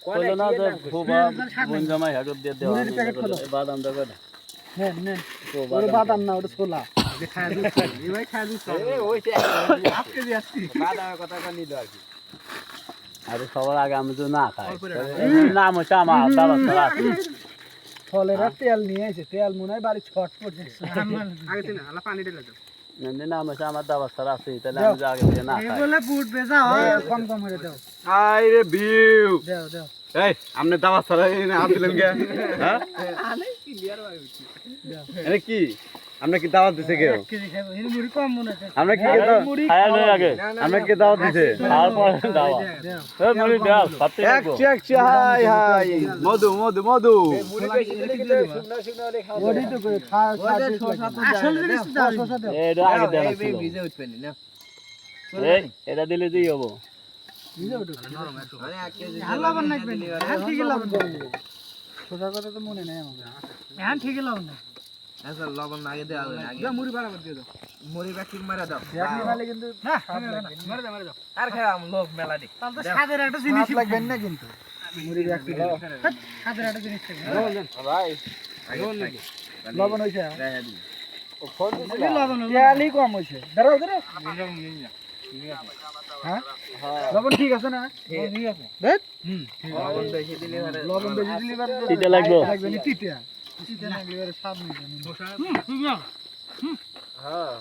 কইলো না যে ফুবা বঞ্জামাই হাগর দিয়ে দেওয়া বাদাম দাও কয়টা নেন নেন ওরে বাদাম না ওটা ছোলা যে খায় দুধ এই ভাই খায় দুধ এই ওইটা আজকে দিচ্ছি বাদামের কথা কই নিল আর কি আরে সবার আগে আমি তো না খাই নাম হচ্ছে আমার দাদা সারা ফলেরা তেল নিয়ে এসে তেল মনে হয় বাড়ি ছট পড়ছে আগে দিন আলা পানি ঢেলে দাও নাম হচ্ছে আমার দাদা সারা আছে তাহলে আমি আগে দিয়ে না খাই বলে বুট বেচা হয় কম কম করে দাও আই রে ভিউ দাও দাও এই আপনি দাওয়া ছাড়া এনে হাত দিলেন কে হ্যাঁ আলে ক্লিয়ার হয়ে গেছে এনে কি আমরা কি দাওয়াত দিছে কেউ কেজি খাবো এর মুড়ি কম মনে আছে আমরা কি খায়া নেই আগে আমরা কি দাওয়াত দিছে তারপর দাও এই মুড়ি দাও সাথে এক চেক হাই হাই মধু মধু মধু মুড়ি বেশি দিলে কিন্তু শুকনা শুকনা হলে খাওয়া বডি তো করে খাওয়া আসল জিনিস দাও শসা দাও এটা আগে দেন এই ভিজে উঠবেন না এই এটা দিলে দিই হবো ভিজে উঠবে নরম একটু মানে 1 কেজি লবণ লাগবে হ্যাঁ ঠিক লবণ শসা কথা তো মনে নাই আমার হ্যাঁ ঠিক লবণ না আচ্ছা লবণ আগে দেওয়া হবে আগে মুড়ি বাড়াবার দিয়ে দাও মুড়ি ব্যাকিং মারা দাও ব্যাকিং মারলে কিন্তু না মারা দাও আর খাওয়াম লোক মেলা দি তাহলে তো স্বাদের একটা জিনিস লাগবে না কিন্তু মুড়ি ব্যাকিং স্বাদের একটা জিনিস থাকবে ভাই লবণ হইছে ও ফোন দিছিল লবণ তেলই কম হইছে দাঁড়াও দাঁড়াও হ্যাঁ লবণ ঠিক আছে না ঠিক আছে দেখ লবণ বেশি দিলে লবণ বেশি দিলে তিতা লাগবে লাগবে না তিতা তিতা লাগলে স্বাদ নেই হ্যাঁ